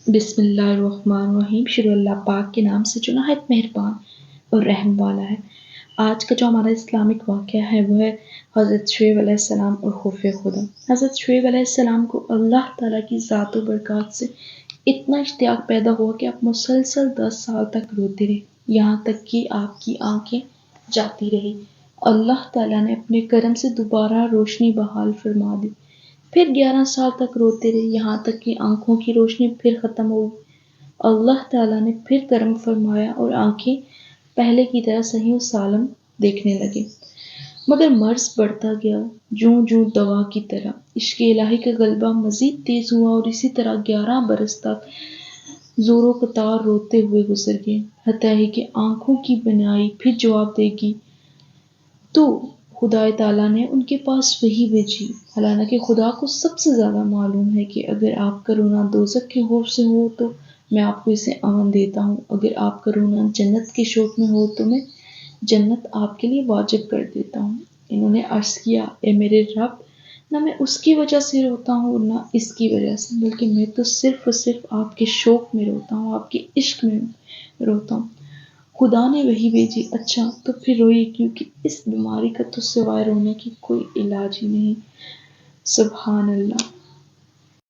بسم اللہ الرحمن الرحیم، شروع اللہ پاک کے نام سے جو نہایت مہربان اور رحم والا ہے۔ آج کا جو ہمارا اسلامک واقعہ ہے وہ ہے حضرت شعیب علیہ السلام اور خوف خدا۔ حضرت شعیب علیہ السلام کو اللہ تعالیٰ کی ذات و برکات سے اتنا اشتیاق پیدا ہوا کہ آپ مسلسل 10 سال تک روتے رہے، یہاں تک کہ آپ کی آنکھیں جاتی رہی۔ اللہ تعالیٰ نے اپنے کرم سے دوبارہ روشنی بحال فرما دی۔ پھر 11 سال تک روتے رہے، یہاں تک کہ آنکھوں کی روشنی پھر ختم ہو گئی۔ اللہ تعالیٰ نے پھر کرم فرمایا اور آنکھیں پہلے کی طرح صحیح و سالم دیکھنے لگے، مگر مرض بڑھتا گیا جوں جوں دوا کی طرح۔ عشق الہی کا غلبہ مزید تیز ہوا اور اسی طرح 11 برس تک زور و قطار روتے ہوئے گزر گئے، حتیٰ ہی کہ آنکھوں کی بینائی پھر جواب دے گی تو خدا تعالیٰ نے ان کے پاس وحی بھیجی۔ حالانکہ خدا کو سب سے زیادہ معلوم ہے کہ اگر آپ کا رونا دوزخ کے خوف سے ہو تو میں آپ کو اسے امن دیتا ہوں، اگر آپ کا رونا جنت کے شوق میں ہو تو میں جنت آپ کے لیے واجب کر دیتا ہوں۔ انہوں نے عرض کیا، اے میرے رب، نہ میں اس کی وجہ سے روتا ہوں اور نہ اس کی وجہ سے، بلکہ میں تو صرف اور صرف آپ کے شوق میں روتا ہوں، آپ کے عشق میں روتا ہوں۔ خدا نے وحی بھیجی، اچھا تو پھر روئی، کیونکہ اس بیماری کا تو سوائے رونے کی کوئی علاج ہی نہیں۔ سبحان اللہ۔